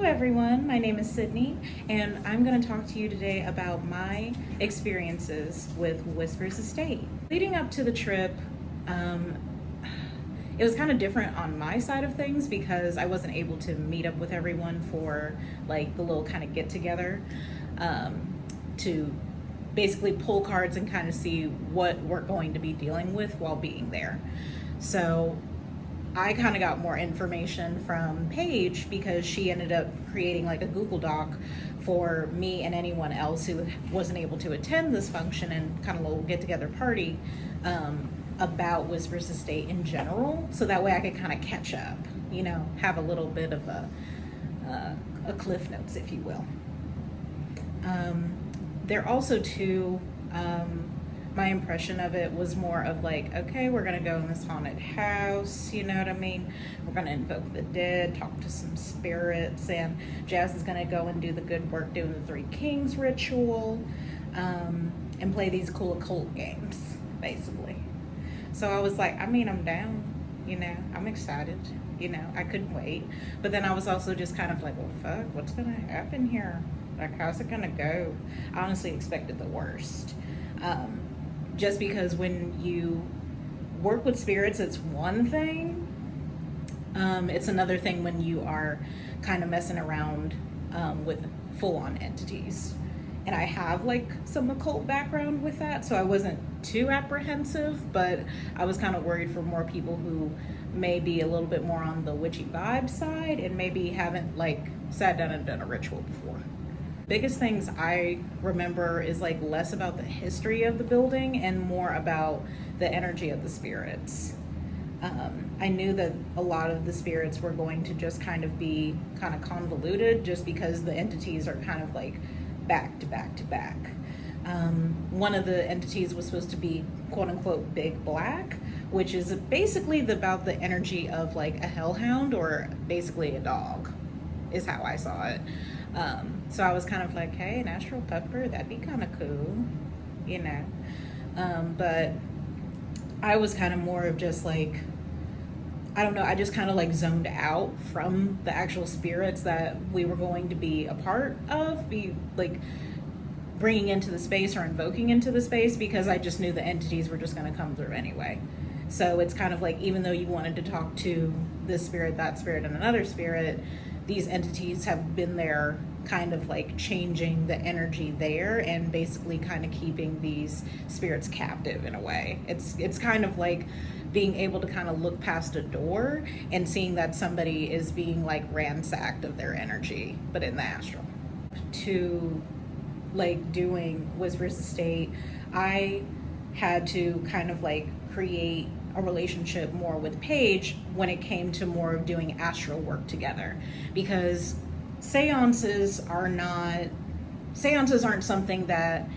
everyone, my name is Sydney, and I'm going to talk to you today about my experiences with Whispers Estate. Leading up to the trip, um, it was kind of different on my side of things because I wasn't able to meet up with everyone for like the little kind of get together to basically pull cards and kind of see what we're going to be dealing with while being there. So I kind of got more information from Paige because she ended up creating like a Google Doc for me and anyone else who wasn't able to attend this function and kind of a little get together party about Whispers Estate in general. So that way I could kind of catch up, have a little bit of a cliff notes, if you will. There also too, my impression of it was more of like, okay, we're gonna go in this haunted house, you know what I mean? We're gonna invoke the dead, talk to some spirits, and Jazz is gonna go and do the good work doing the Three Kings ritual, and play these cool occult games, basically. So I was like, I'm down, I'm excited, I couldn't wait. But then I was also just kind of like, well, fuck, what's gonna happen here? Like, how's it gonna go? I honestly expected the worst. Just because when you work with spirits, it's one thing. It's another thing when you are kind of messing around with full-on entities. And I have like some occult background with that, so I wasn't too apprehensive, but I was kind of worried for more people who may be a little bit more on the witchy vibe side and maybe haven't like sat down and done a ritual before. Biggest things I remember is like less about the history of the building and more about the energy of the spirits. I knew that a lot of the spirits were going to just kind of be kind of convoluted just because the entities are kind of like back to back to back. One of the entities was supposed to be quote unquote big black, which is basically about the energy of like a hellhound or basically a dog is how I saw it. So I was kind of like, hey, an astral pupper, that'd be kind of cool, but I was kind of more of just like, I don't know, I just kind of like zoned out from the actual spirits that we were going to be a part of, be like bringing into the space or invoking into the space, because I just knew the entities were just going to come through anyway. So it's kind of like, even though you wanted to talk to this spirit, that spirit, and another spirit, these entities have been there kind of like changing the energy there and basically kind of keeping these spirits captive in a way. It's kind of like being able to kind of look past a door and seeing that somebody is being like ransacked of their energy, but in the astral. To like doing Whispers Estate, I had to kind of like create a relationship more with Paige when it came to more of doing astral work together, because seances aren't something that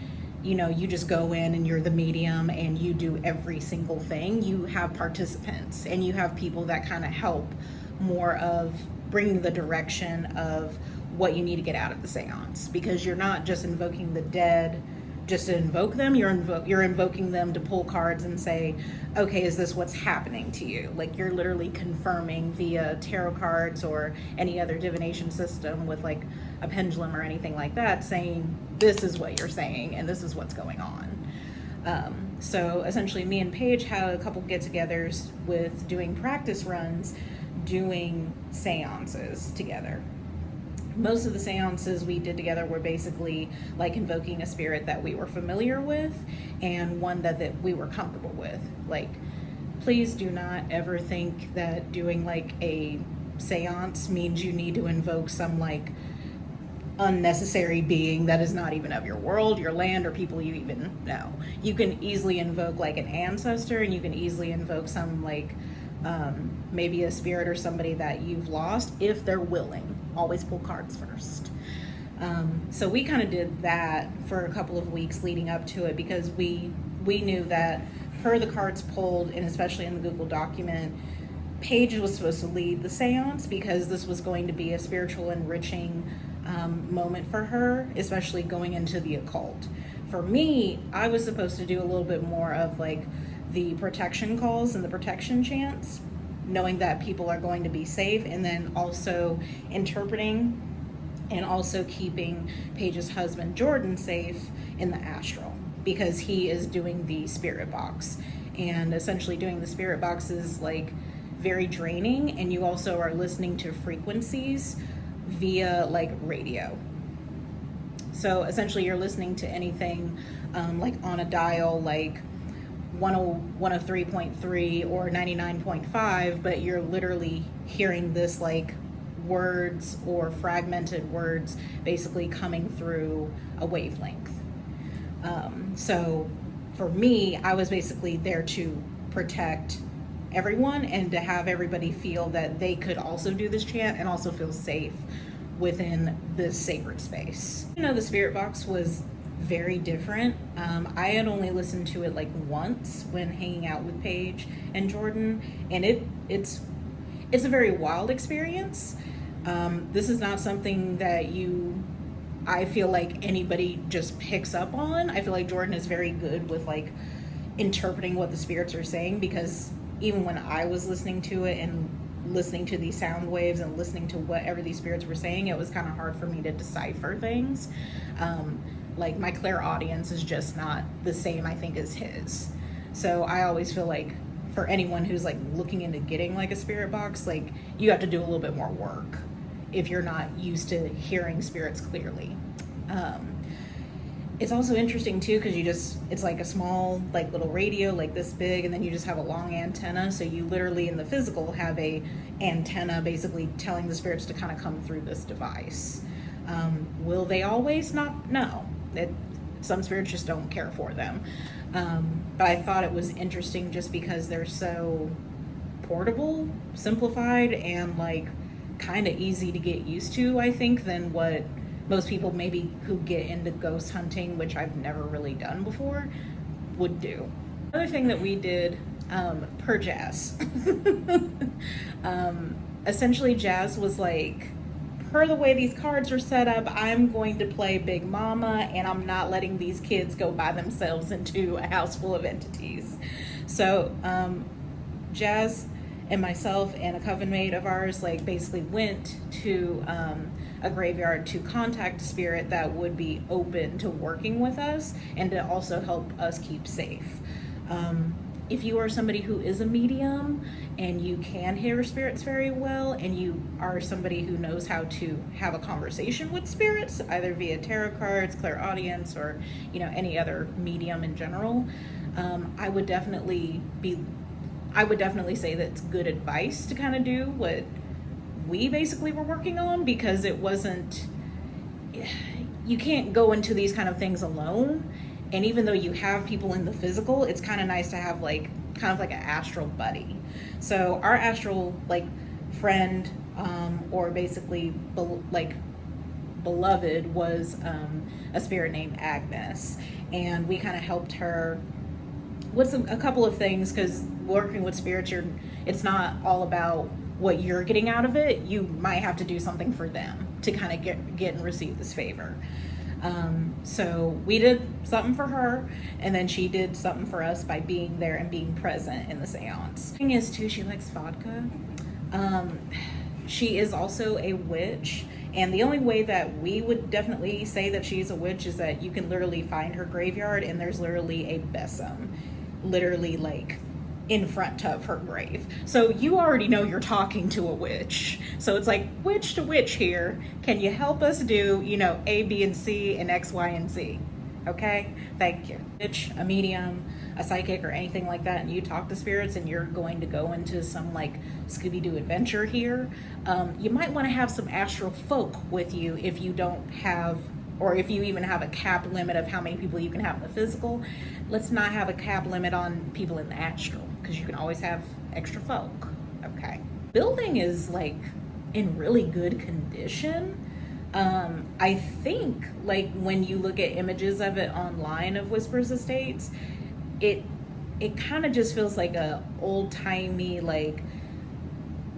you just go in and you're the medium and you do every single thing. You have participants and you have people that kind of help more of bringing the direction of what you need to get out of the seance, because you're not just invoking the dead just to invoke them, you're invoking them to pull cards and say, okay, is this what's happening to you? Like, you're literally confirming via tarot cards or any other divination system with like a pendulum or anything like that, saying this is what you're saying and this is what's going on. So essentially me and Paige had a couple get-togethers with doing practice runs, doing seances together. Most of the seances we did together were basically like invoking a spirit that we were familiar with and one that we were comfortable with. Like, please do not ever think that doing like a seance means you need to invoke some like unnecessary being that is not even of your world, your land, or people you even know. You can easily invoke like an ancestor, and you can easily invoke some like maybe a spirit or somebody that you've lost if they're willing. Always pull cards first. So we kind of did that for a couple of weeks leading up to it, because we knew that per the cards pulled, and especially in the Google document, Paige was supposed to lead the seance because this was going to be a spiritual enriching moment for her, especially going into the occult. For me, I was supposed to do a little bit more of like the protection calls and the protection chants, knowing that people are going to be safe, and then also interpreting and also keeping Paige's husband Jordan safe in the astral, because he is doing the spirit box. And essentially doing the spirit box is like very draining, and you also are listening to frequencies via like radio. So essentially you're listening to anything like on a dial like 103.3 or 99.5, but you're literally hearing this like words or fragmented words basically coming through a wavelength. So for me, I was basically there to protect everyone and to have everybody feel that they could also do this chant and also feel safe within this sacred space. You know, the spirit box was very different. I had only listened to it like once when hanging out with Paige and Jordan, and it's a very wild experience. This is not something that I feel like anybody just picks up on. I feel like Jordan is very good with like interpreting what the spirits are saying, because even when I was listening to it and listening to these sound waves and listening to whatever these spirits were saying, it was kind of hard for me to decipher things. Like my clairaudience is just not the same, I think, as his. So I always feel like for anyone who's like looking into getting like a spirit box, like you have to do a little bit more work if you're not used to hearing spirits clearly. It's also interesting too, because it's like a small like little radio like this big, and then you just have a long antenna, so you literally in the physical have a antenna basically telling the spirits to kind of come through this device. Will they always? No. Some spirits just don't care for them. But I thought it was interesting just because they're so portable, simplified, and like kind of easy to get used to, I think, than what most people maybe who get into ghost hunting, which I've never really done before, would do. Another thing that we did per Jazz, essentially Jazz was like, per the way these cards are set up, I'm going to play Big Mama, and I'm not letting these kids go by themselves into a house full of entities. So Jazz and myself and a coven mate of ours like basically went to a graveyard to contact a spirit that would be open to working with us and to also help us keep safe. If you are somebody who is a medium and you can hear spirits very well, and you are somebody who knows how to have a conversation with spirits, either via tarot cards, clairaudience, or any other medium in general, I would definitely say that's good advice to kind of do what we basically were working on, because you can't go into these kind of things alone. And even though you have people in the physical, it's kind of nice to have like kind of like an astral buddy. So our astral like friend or basically beloved was a spirit named Agnes, and we kind of helped her with a couple of things, because working with spirits, it's not all about what you're getting out of it. You might have to do something for them to kind of get and receive this favor. So we did something for her, and then she did something for us by being there and being present in the seance. The thing is too, she likes vodka. She is also a witch, and the only way that we would definitely say that she's a witch is that you can literally find her graveyard, and there's literally a besom literally like in front of her grave. So you already know you're talking to a witch. So it's like, witch to witch here. Can you help us do, A, B, and C, and X, Y, and Z? Okay? Thank you. Witch, a medium, a psychic, or anything like that, and you talk to spirits and you're going to go into some like Scooby-Doo adventure here, you might want to have some astral folk with you if you don't have, or if you even have a cap limit of how many people you can have in the physical. Let's not have a cap limit on people in the astral, because you can always have extra folk. Okay. Building is like in really good condition. I think like when you look at images of it online of Whispers Estates, it kind of just feels like a old-timey, like,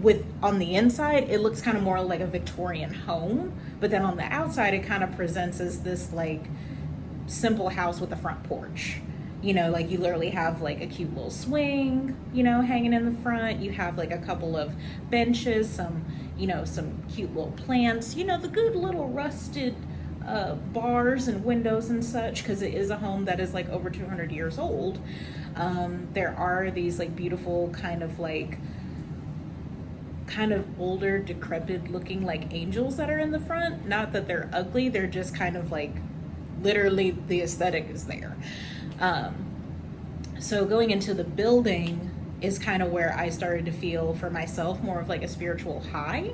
with on the inside it looks kind of more like a Victorian home, but then on the outside it kind of presents as this like simple house with a front porch. Like you literally have like a cute little swing, hanging in the front. You have like a couple of benches, some, some cute little plants, the good little rusted bars and windows and such, because it is a home that is like over 200 years old. There are these like beautiful kind of older, decrepit looking like angels that are in the front. Not that they're ugly, they're just kind of like literally the aesthetic is there. So going into the building is kind of where I started to feel for myself more of like a spiritual high.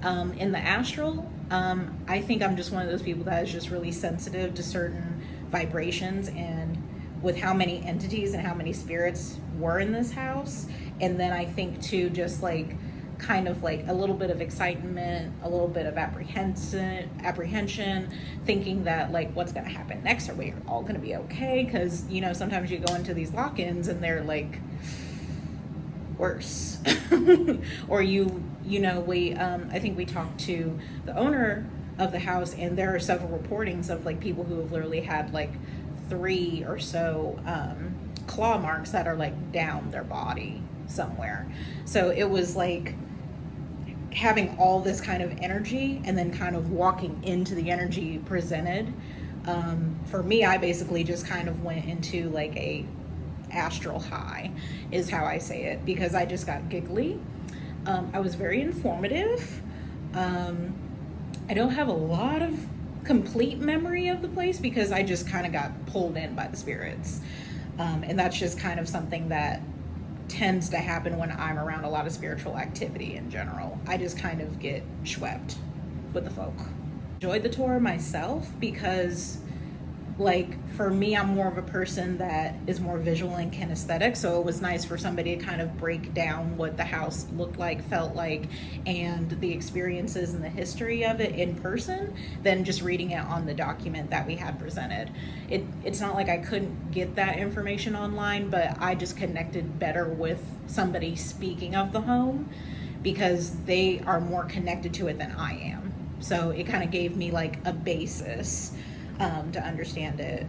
In the astral, I think I'm just one of those people that is just really sensitive to certain vibrations, and with how many entities and how many spirits were in this house. And then I think too, just like kind of like a little bit of excitement, a little bit of apprehension, thinking that like what's going to happen next, are we all going to be okay? Because sometimes you go into these lock-ins and they're like worse. Or I think we talked to the owner of the house, and there are several reportings of like people who have literally had like 3 or so claw marks that are like down their body somewhere. So it was like having all this kind of energy and then kind of walking into the energy presented. For me, I basically just kind of went into like a astral high, is how I say it, because I just got giggly. I was very informative. I don't have a lot of complete memory of the place because I just kind of got pulled in by the spirits. And that's just kind of something that tends to happen when I'm around a lot of spiritual activity in general. I just kind of get swept with the folk. Enjoyed the tour myself because, like, for me, I'm more of a person that is more visual and kinesthetic, so it was nice for somebody to kind of break down what the house looked like, felt like, and the experiences and the history of it in person than just reading it on the document that we had presented. It's not like I couldn't get that information online, but I just connected better with somebody speaking of the home because they are more connected to it than I am. So it kind of gave me like a basis to understand it.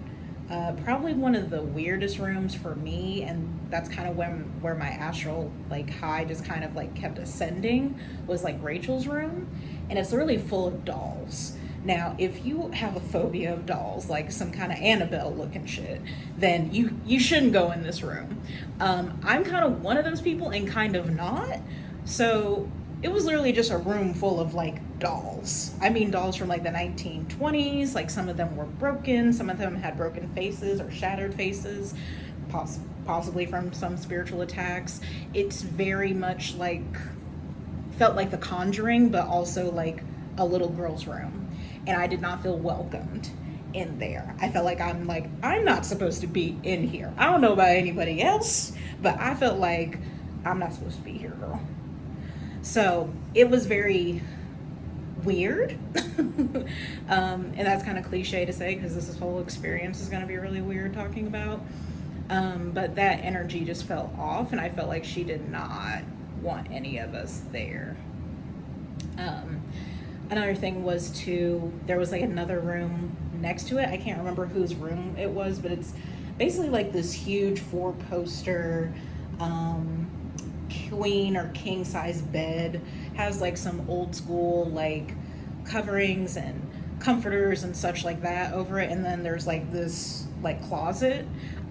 Probably one of the weirdest rooms for me, and that's kind of where my astral like high just kind of like kept ascending, was like Rachel's room, and it's really full of dolls. Now, if you have a phobia of dolls, like some kind of Annabelle looking shit, then you shouldn't go in this room. I'm kind of one of those people and kind of not. So it was literally just a room full of like dolls. I mean, dolls from like the 1920s. Like some of them were broken. Some of them had broken faces or shattered faces, possibly from some spiritual attacks. It's very much like, felt like The Conjuring, but also like a little girl's room. And I did not feel welcomed in there. I felt like I'm not supposed to be in here. I don't know about anybody else, but I felt like I'm not supposed to be here, girl. So it was very weird. And that's kind of cliche to say because this whole experience is going to be really weird talking about. But that energy just felt off, and I felt like she did not want any of us there. Another thing was there was like another room next to it. I can't remember whose room it was, but it's basically like this huge 4-poster queen or king size bed, has like some old school like coverings and comforters and such like that over it, and then there's like this like closet.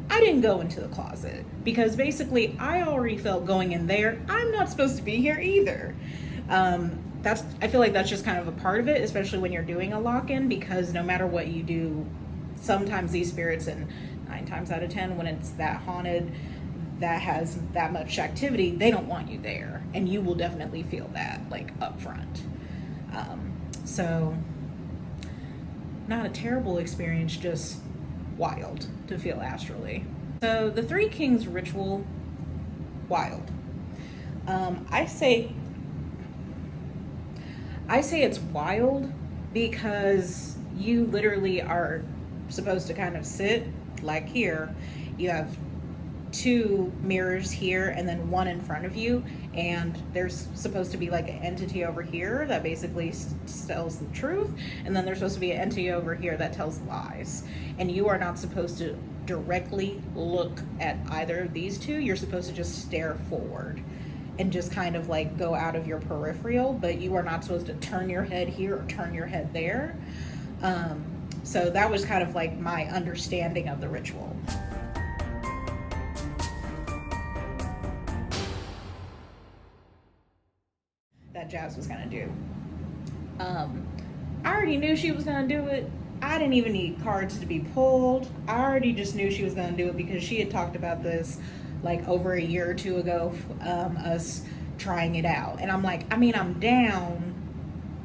I didn't go into the closet because basically I already felt going in there I'm not supposed to be here either. I feel like that's just kind of a part of it, especially when you're doing a lock-in, because no matter what you do, sometimes these spirits, and 9 times out of 10 when it's that haunted, that has that much activity, they don't want you there, and you will definitely feel that like up front. So not a terrible experience, just wild to feel astrally. So the Three Kings ritual, wild. I say it's wild because you literally are supposed to kind of sit like here. You have 2 mirrors here and then 1 in front of you, and there's supposed to be like an entity over here that basically tells the truth, and then there's supposed to be an entity over here that tells lies, and you are not supposed to directly look at either of these 2. You're supposed to just stare forward and just kind of like go out of your peripheral, but you are not supposed to turn your head here or turn your head there. So that was kind of like my understanding of the ritual. That Jazz was gonna do. I already knew she was gonna do it. I didn't even need cards to be pulled. I already just knew she was gonna do it because she had talked about this like over a year or two ago, us trying it out. And I'm like, I mean, I'm down,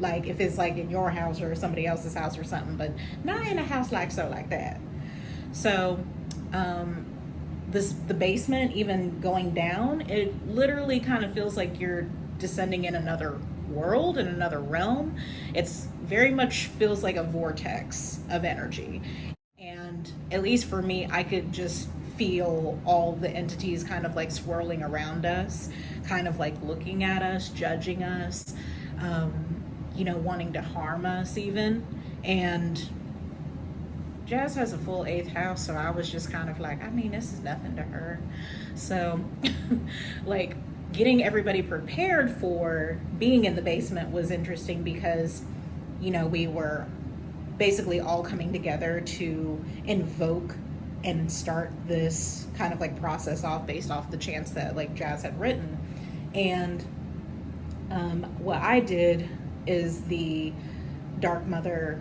like if it's like in your house or somebody else's house or something, but not in a house like that. So the basement, even going down, it literally kind of feels like you're descending in another world, in another realm. It's very much feels like a vortex of energy. And at least for me, I could just feel all the entities kind of like swirling around us, kind of like looking at us, judging us, wanting to harm us even. And Jazz has a full 8th house, so I was just kind of like, I mean, this is nothing to her. So like getting everybody prepared for being in the basement was interesting because, we were basically all coming together to invoke and start this kind of like process off based off the chants that like Jazz had written. And what I did is the Dark Mother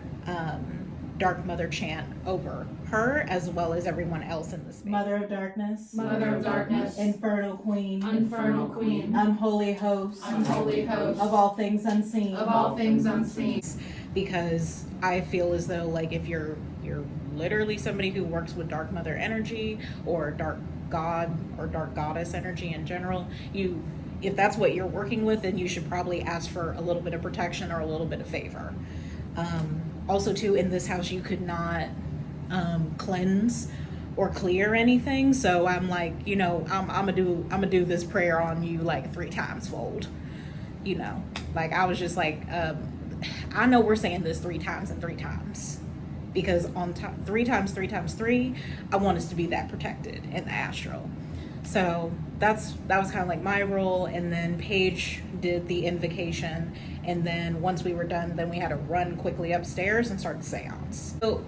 chant over her as well as everyone else in the space. Mother of darkness, Mother of darkness, infernal queen, infernal queen, unholy host, unholy host, of all things unseen, of all things unseen. Because I feel as though like if you're literally somebody who works with Dark Mother energy or Dark God or Dark Goddess energy in general, if that's what you're working with, then you should probably ask for a little bit of protection or a little bit of favor. Also too, in this house you could not cleanse or clear anything, so I'm like, I'm gonna do this prayer on you like 3 times fold. Like I was just like, I know we're saying this 3 times and 3 times because on top 3 times 3 times 3, I want us to be that protected in the astral. So that was kind of like my role. And then Paige did the invocation, and then once we were done, then we had to run quickly upstairs and start the seance. So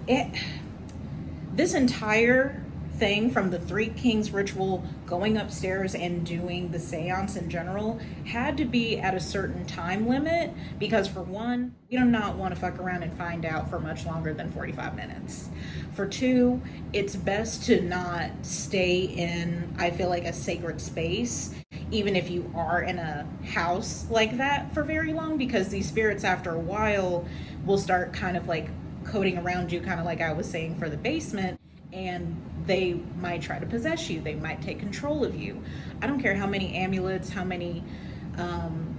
this entire thing, from the 3 Kings ritual, going upstairs and doing the seance in general, had to be at a certain time limit because for one, we do not want to fuck around and find out for much longer than 45 minutes. For 2, it's best to not stay in, I feel like, a sacred space, even if you are in a house like that for very long, because these spirits after a while will start kind of like coating around you, kind of like I was saying for the basement, and they might try to possess you. They might take control of you. I don't care how many amulets, how many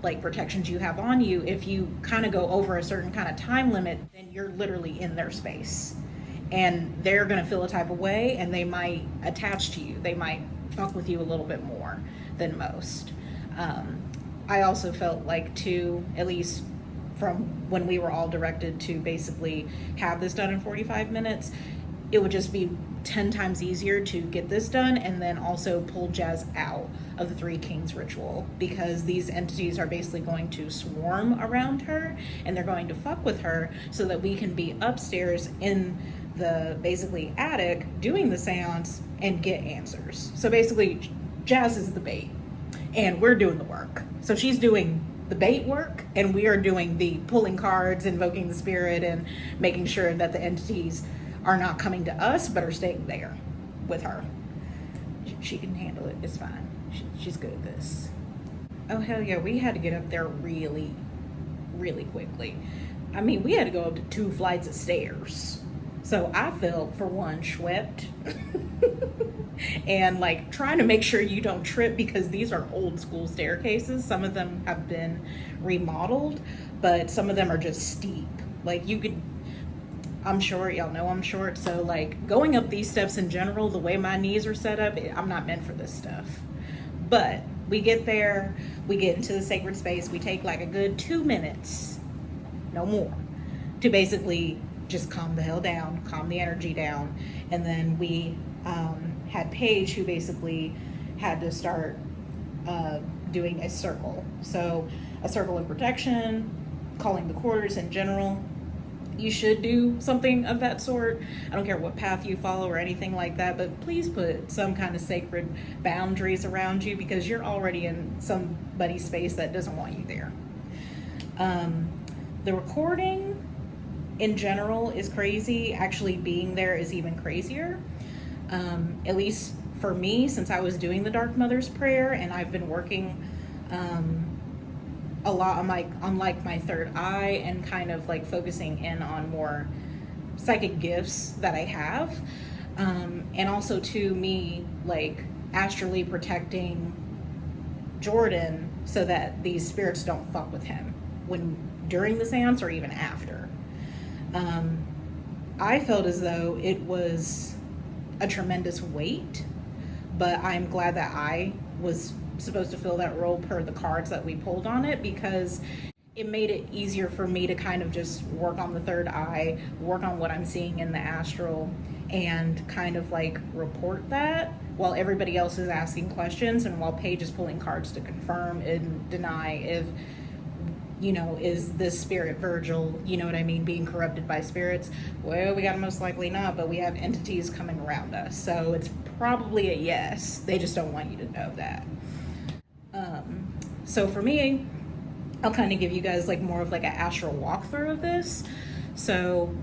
like protections you have on you. If you kind of go over a certain kind of time limit, then you're literally in their space. And they're going to feel a type of way, and they might attach to you. They might fuck with you a little bit more than most. I also felt like, too, at least from when we were all directed to basically have this done in 45 minutes, it would just be 10 times easier to get this done and then also pull Jazz out of the 3 Kings ritual, because these entities are basically going to swarm around her and they're going to fuck with her so that we can be upstairs in the basically attic doing the seance and get answers. So basically Jazz is the bait and we're doing the work. So she's doing the bait work and we are doing the pulling cards, invoking the spirit, and making sure that the entities are not coming to us but are staying there with her. She can handle it. It's fine. She's good at this. Oh hell yeah, we had to get up there really quickly. I mean, we had to go up to 2 flights of stairs. So I felt, for one, swept and like trying to make sure you don't trip, because these are old school staircases. Some of them have been remodeled, but some of them are just steep. Like you could, I'm short, y'all know I'm short, so like going up these steps in general, the way my knees are set up, I'm not meant for this stuff. But we get there, we get into the sacred space, we take like a good 2 minutes, no more, to basically just calm the hell down, calm the energy down. And then we had Paige, who basically had to start doing a circle. So a circle of protection, calling the quarters in general. You should do something of that sort. I don't care what path you follow or anything like that, but please put some kind of sacred boundaries around you, because you're already in somebody's space that doesn't want you there. The recording in general is crazy. Actually being there is even crazier. At least for me, since I was doing the Dark Mother's Prayer, and I've been working a lot on my third eye, and kind of like focusing in on more psychic gifts that I have, and also to me like astrally protecting Jordan so that these spirits don't fuck with him during the seance or even after. I felt as though it was a tremendous weight, but I'm glad that I was supposed to fill that role per the cards that we pulled on it, because it made it easier for me to kind of just work on the third eye, work on what I'm seeing in the astral, and kind of like report that while everybody else is asking questions, and while Paige is pulling cards to confirm and deny if, is this spirit Virgil, you know what I mean, being corrupted by spirits. Well, we got to most likely not, but we have entities coming around us, so it's probably a yes. They just don't want you to know that. So for me, I'll kind of give you guys like more of like an astral walkthrough of this. So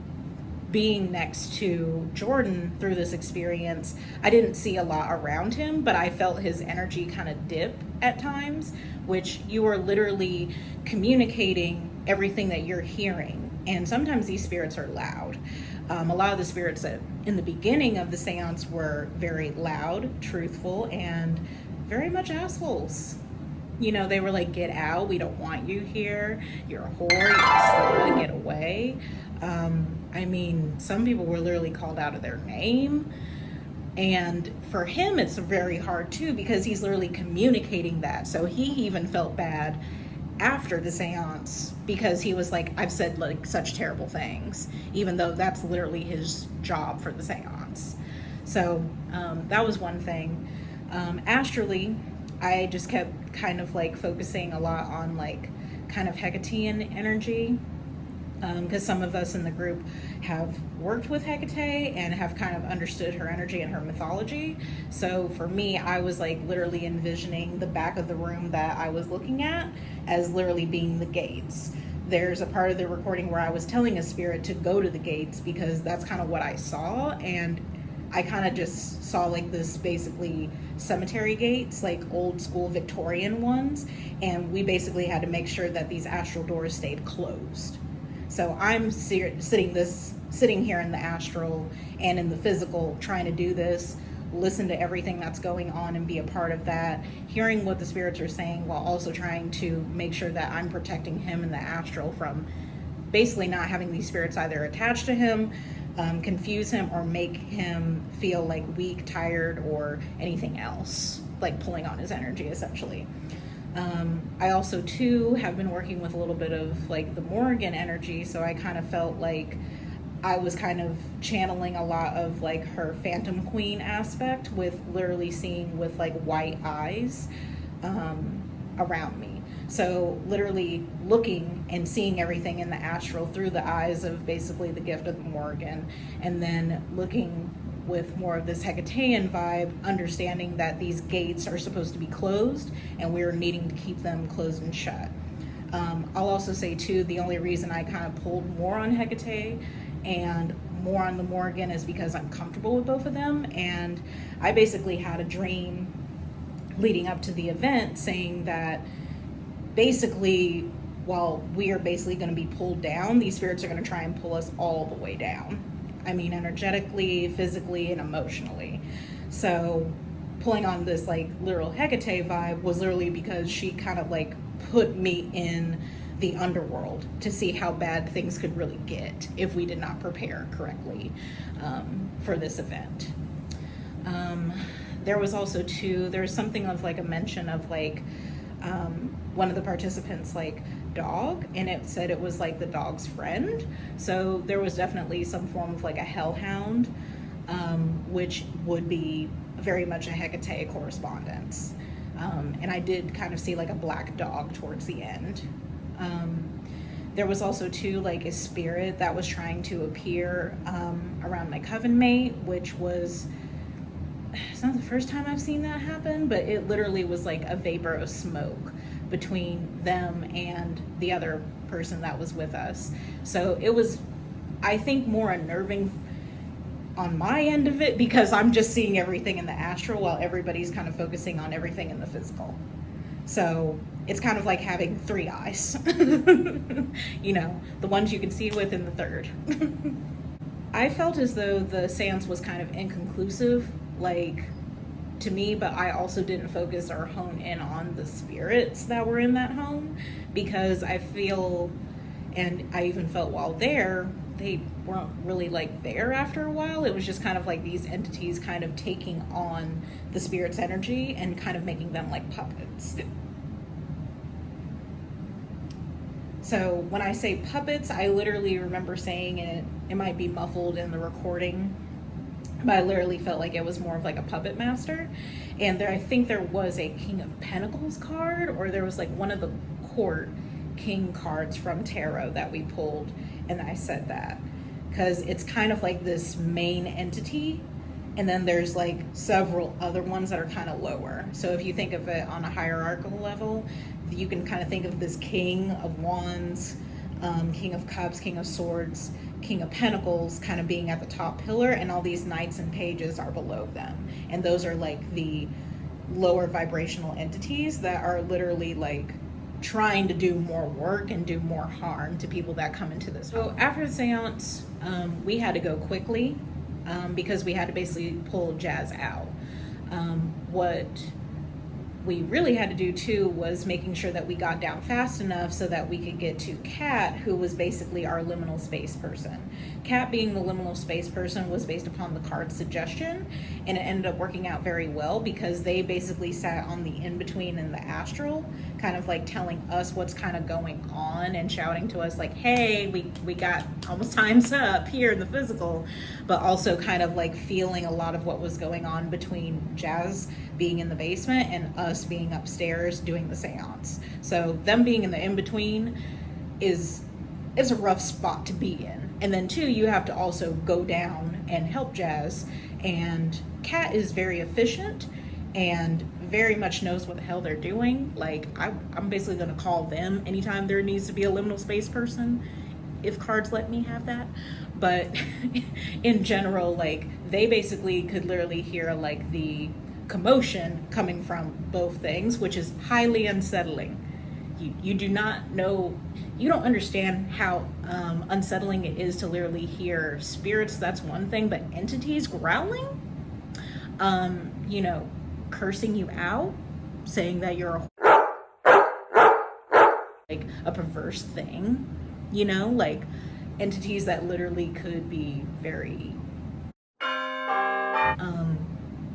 being next to Jordan through this experience, I didn't see a lot around him, but I felt his energy kind of dip at times, which you are literally communicating everything that you're hearing. And sometimes these spirits are loud. A lot of the spirits that in the beginning of the seance were very loud, truthful, and very much assholes. They were like, get out, we don't want you here, you're a whore, you're a slut, get away. Some people were literally called out of their name. And for him, it's very hard too, because he's literally communicating that. So he even felt bad after the seance, because he was like, I've said like such terrible things, even though that's literally his job for the seance. So that was one thing. Astrally, I just kept kind of like focusing a lot on like kind of Hecatean energy, because some of us in the group have worked with Hecate and have kind of understood her energy and her mythology. So for me, I was like literally envisioning the back of the room that I was looking at as literally being the gates. There's a part of the recording where I was telling a spirit to go to the gates, because that's kind of what I saw, and I kind of just saw like this basically cemetery gates, like old school Victorian ones, and we basically had to make sure that these astral doors stayed closed. So I'm sitting here in the astral and in the physical, trying to do this, listen to everything that's going on and be a part of that, hearing what the spirits are saying, while also trying to make sure that I'm protecting him in the astral from basically not having these spirits either attached to him, confuse him, or make him feel like weak, tired, or anything else, like pulling on his energy essentially. I also too have been working with a little bit of like the Morrigan energy, so I kind of felt like I was kind of channeling a lot of like her Phantom Queen aspect, with literally seeing with like white eyes around me. So literally looking and seeing everything in the astral through the eyes of basically the gift of the Morrigan, and then looking with more of this Hecatean vibe, understanding that these gates are supposed to be closed and we're needing to keep them closed and shut. I'll also say too, the only reason I kind of pulled more on Hecate and more on the Morrigan is because I'm comfortable with both of them. And I basically had a dream leading up to the event saying that basically, while we are basically going to be pulled down, these spirits are going to try and pull us all the way down. Energetically, physically, and emotionally. So pulling on this like literal Hecate vibe was literally because she kind of like put me in the underworld to see how bad things could really get if we did not prepare correctly for this event. There was also there's something of like a mention of like one of the participants like dog, and it said it was like the dog's friend. So there was definitely some form of like a hellhound, which would be very much a Hecate correspondence. And I did kind of see like a black dog towards the end. There was also too like a spirit that was trying to appear around my coven mate, which was, it's not the first time I've seen that happen, but it literally was like a vapor of smoke between them and the other person that was with us. So it was, I think, more unnerving on my end of it because I'm just seeing everything in the astral while everybody's kind of focusing on everything in the physical. So it's kind of like having three eyes, you know, the ones you can see with and the third. I felt as though the seance was kind of inconclusive, like to me, but I also didn't focus or hone in on the spirits that were in that home because I feel, and I even felt while there, they weren't really like there after a while. It was just kind of like these entities kind of taking on the spirit's energy and kind of making them like puppets. So when I say puppets, I literally remember saying it might be muffled in the recording, but I literally felt like it was more of like a puppet master. And there, I think there was a King of Pentacles card, or there was like one of the court king cards from tarot that we pulled, and I said that because it's kind of like this main entity, and then there's like several other ones that are kind of lower. So if you think of it on a hierarchical level, you can kind of think of this King of Wands, King of Cups, King of Swords, King of Pentacles kind of being at the top pillar, and all these knights and pages are below them, and those are like the lower vibrational entities that are literally like trying to do more work and do more harm to people that come into this. So after the seance, we had to go quickly because we had to basically pull Jazz out. What we really had to do too was making sure that we got down fast enough so that we could get to Kat, who was basically our liminal space person. Kat being the liminal space person was based upon the card suggestion, and it ended up working out very well because they basically sat on the in-between in the astral, kind of like telling us what's kind of going on and shouting to us like, hey, we got almost time's up here in the physical, but also kind of like feeling a lot of what was going on between Jazz being in the basement and us being upstairs doing the seance. So them being in the in-between is a rough spot to be in. And then two, you have to also go down and help Jazz. And Kat is very efficient and very much knows what the hell they're doing. Like I'm basically gonna call them anytime there needs to be a liminal space person, if cards let me have that. But in general, like they basically could literally hear like the commotion coming from both things, which is highly unsettling. You do not know, you don't understand how unsettling it is to literally hear spirits, that's one thing, but entities growling, you know, cursing you out, saying that you're like a perverse thing, you know, like entities that literally could be very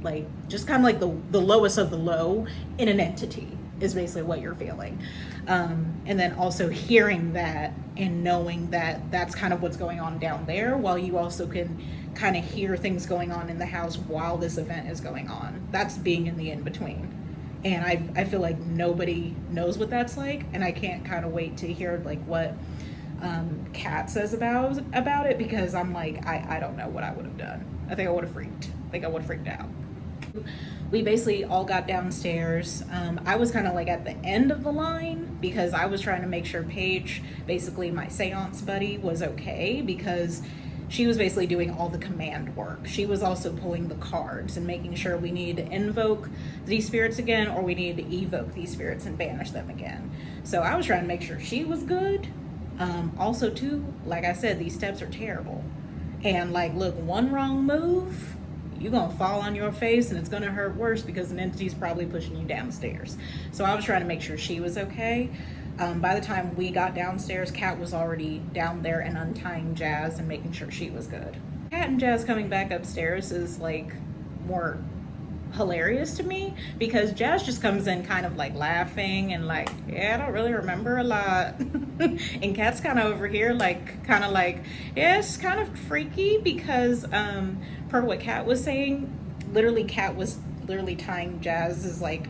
like just kind of like the lowest of the low in an entity is basically what you're feeling. And then also hearing that and knowing that that's kind of what's going on down there, while you also can kind of hear things going on in the house while this event is going on. That's being in the in-between. And I feel like nobody knows what that's like, and I can't kind of wait to hear like what Kat says about it, because I'm like, I don't know what I would have done. I think I would have freaked. I think I would have freaked out. We basically all got downstairs. I was kind of like at the end of the line because I was trying to make sure Paige, basically my seance buddy, was okay, because she was basically doing all the command work. She was also pulling the cards and making sure we needed to invoke these spirits again, or we needed to evoke these spirits and banish them again. So I was trying to make sure she was good. Also too, like I said, these steps are terrible. And like, look, one wrong move, you're gonna fall on your face and it's gonna hurt worse because an entity's probably pushing you downstairs. So I was trying to make sure she was okay. By the time we got downstairs, Kat was already down there and untying Jazz and making sure she was good. Kat and Jazz coming back upstairs is like more hilarious to me, because Jazz just comes in kind of like laughing and like, yeah, I don't really remember a lot. And Kat's kind of over here like, kind of like, yeah, it's kind of freaky because per what Kat was saying, literally Kat was literally tying Jazz's like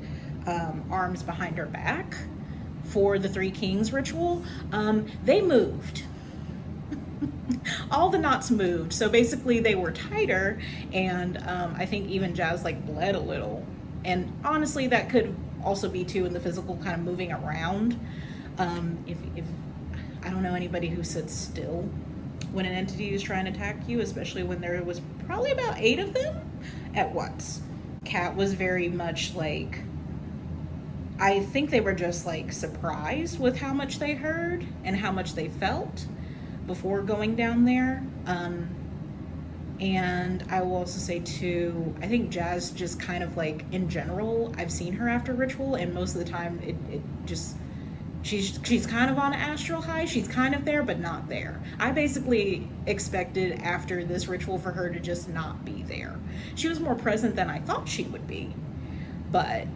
arms behind her back for the Three Kings ritual, they moved. All the knots moved. So basically they were tighter, and I think even Jazz like bled a little. And honestly, that could also be too in the physical kind of moving around. If I don't know anybody who sits still when an entity is trying to attack you, especially when there was probably about 8 of them at once. Kat was very much like, I think they were just like surprised with how much they heard and how much they felt before going down there. And I will also say too, I think Jazz just kind of like in general, I've seen her after ritual, and most of the time it just, she's kind of on an astral high. She's kind of there, but not there. I basically expected after this ritual for her to just not be there. She was more present than I thought she would be, but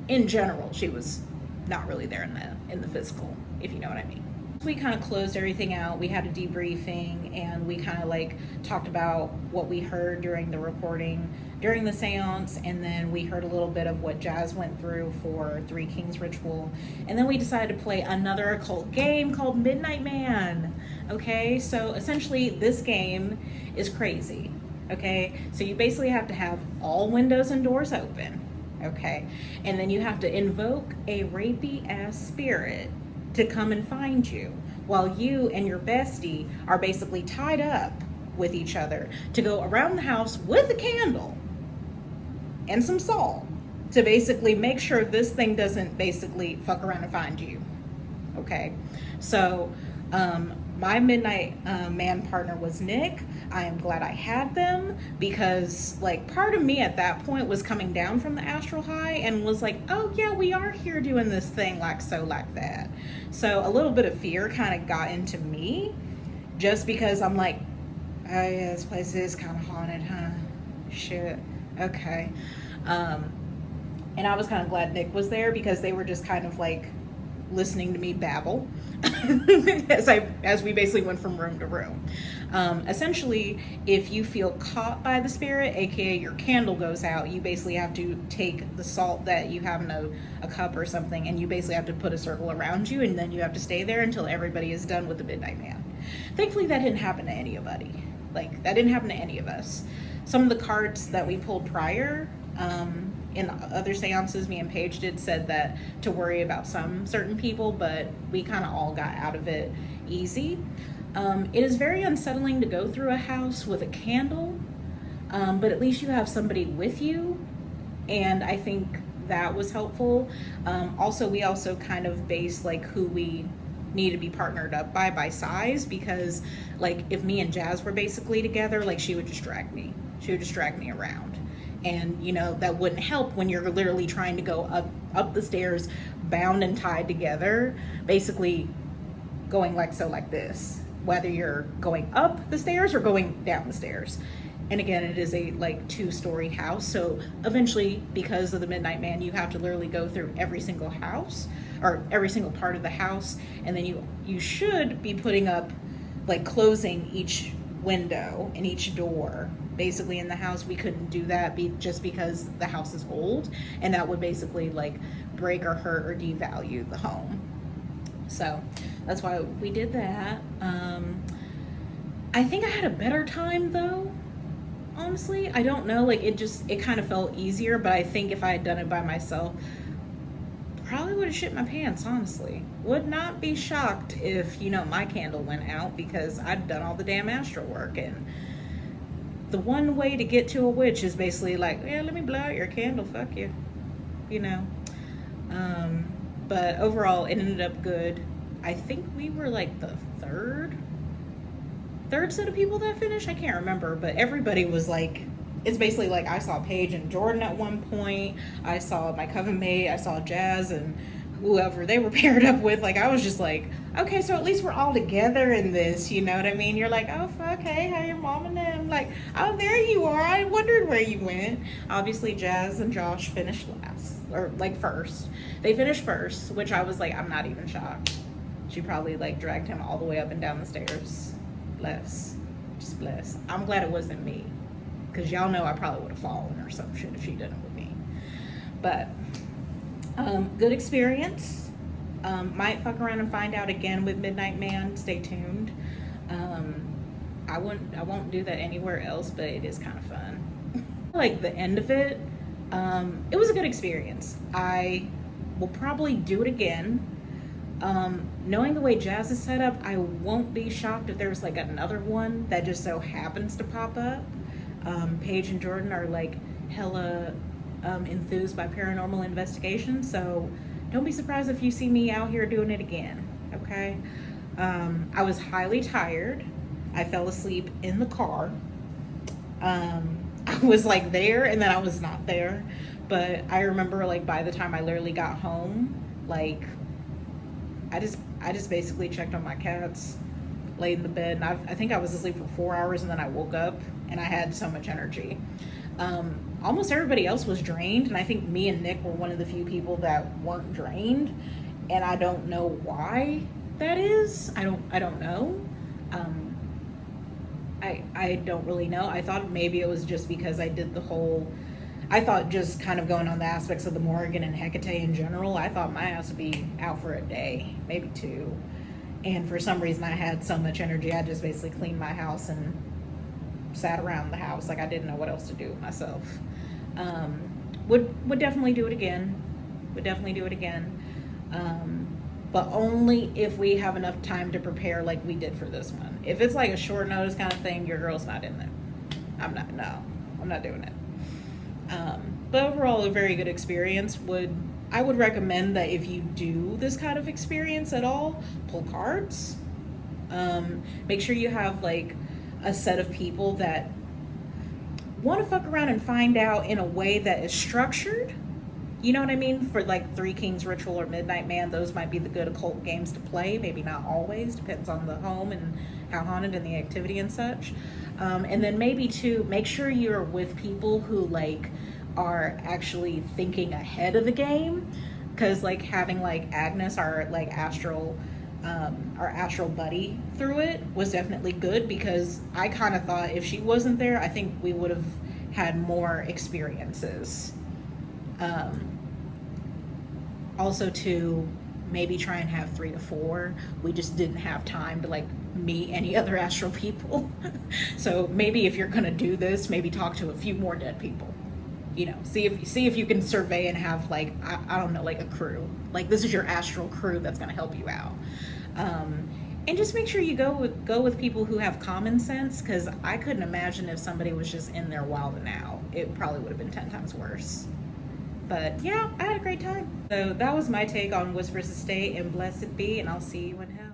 in general, she was not really there in the physical, if you know what I mean. We kind of closed everything out. We had a debriefing, and we kind of like talked about what we heard during the recording, during the seance, and then we heard a little bit of what Jazz went through for Three Kings ritual. And then we decided to play another occult game called Midnight Man. Okay, so essentially this game is crazy. Okay, so you basically have to have all windows and doors open. Okay, and then you have to invoke a rapey ass spirit to come and find you while you and your bestie are basically tied up with each other to go around the house with a candle and some salt to basically make sure this thing doesn't basically fuck around and find you. Okay, so my Midnight Man partner was Nick. I am glad I had them, because like part of me at that point was coming down from the astral high and was like, oh yeah, we are here doing this thing like so like that. So a little bit of fear kind of got into me, just because I'm like, oh yeah, this place is kind of haunted, huh? Shit. Okay. And I was kind of glad Nick was there, because they were just kind of like listening to me babble as we basically went from room to room. Essentially, if you feel caught by the spirit, aka your candle goes out, you basically have to take the salt that you have in a cup or something, and you basically have to put a circle around you, and then you have to stay there until everybody is done with the Midnight Man. Thankfully, that didn't happen to anybody. Like, that didn't happen to any of us. Some of the cards that we pulled prior, in other seances me and Paige did, said that to worry about some certain people, but we kind of all got out of it easy. It is very unsettling to go through a house with a candle, but at least you have somebody with you, and I think that was helpful. We also kind of based like who we need to be partnered up by size, because like if me and Jazz were basically together, like she would just drag me around. And you know, that wouldn't help when you're literally trying to go up the stairs bound and tied together, basically going like so like this, whether you're going up the stairs or going down the stairs. And again, it is a like 2-story house, so eventually, because of the Midnight Man, you have to literally go through every single house or every single part of the house, and then you should be putting up like closing each window and each door basically in the house. We couldn't do that just because the house is old, and that would basically like break or hurt or devalue the home. So that's why we did that. I think I had a better time though, honestly. I don't know, like it kind of felt easier, but I think if I had done it by myself, probably would have shit my pants, honestly. Would not be shocked if, you know, my candle went out, because I'd done all the damn astral work, and the one way to get to a witch is basically like, yeah, let me blow out your candle, fuck you, you know. But overall, it ended up good. I think we were like the third set of people that finished. I can't remember, but everybody was like, it's basically like I saw Paige and Jordan at one point. I saw my coven mate. I saw Jazz and whoever they were paired up with. Like, I was just like, okay, so at least we're all together in this, you know what I mean? You're like, oh fuck, hey, how your mom and them? Like, oh, there you are. I wondered where you went. Obviously, Jazz and Josh finished last, or like first. They finished first, which I was like, I'm not even shocked. She probably like dragged him all the way up and down the stairs. Bless, just bless. I'm glad it wasn't me, because y'all know I probably would have fallen or some shit if she did it with me. But Good experience. Might fuck around and find out again with Midnight Man. Stay tuned. I won't do that anywhere else, but it is kind of fun. Like the end of it, it was a good experience. I will probably do it again. Knowing the way jazz is set up, I won't be shocked if there's like another one that just so happens to pop up. Paige and Jordan are like hella enthused by paranormal investigation, so don't be surprised if you see me out here doing it again, okay? I was highly tired. I fell asleep in the car. I was like there and then I was not there, but I remember like by the time I literally got home, like I just basically checked on my cats, laid in the bed, and I think I was asleep for 4 hours, and then I woke up and I had so much energy. Almost everybody else was drained, and I think me and Nick were one of the few people that weren't drained, and I don't know why that is. I don't know. I don't really know. I thought maybe it was just because I did I thought just kind of going on the aspects of the Morgan and Hecate in general, I thought my ass would be out for a day, maybe 2. And for some reason I had so much energy, I just basically cleaned my house and sat around the house. Like I didn't know what else to do with myself. Would definitely do it again. But only if we have enough time to prepare like we did for this one. If it's like a short notice kind of thing, your girl's not in there. I'm not doing it. But overall, a very good experience. I would recommend that if you do this kind of experience at all, pull cards. Make sure you have like a set of people that want to fuck around and find out in a way that is structured. You know what I mean? For like Three Kings Ritual or Midnight Man, those might be the good occult games to play. Maybe not always, depends on the home and how haunted and the activity and such. And then maybe too, make sure you're with people who like are actually thinking ahead of the game. Cause like having like Agnes, our astral buddy through it was definitely good, because I kind of thought if she wasn't there, I think we would have had more experiences. Also to maybe try and have 3 to 4. We just didn't have time to like meet any other astral people. So maybe if you're gonna do this, maybe talk to a few more dead people. You know, see if you can survey and have like I don't know, like a crew. Like this is your astral crew that's gonna help you out. And just make sure you go with people who have common sense, because I couldn't imagine if somebody was just in there wilding out. It probably would have been 10 times worse. But yeah, I had a great time. So that was my take on Whispers Estate and Blessed Be, and I'll see you in hell.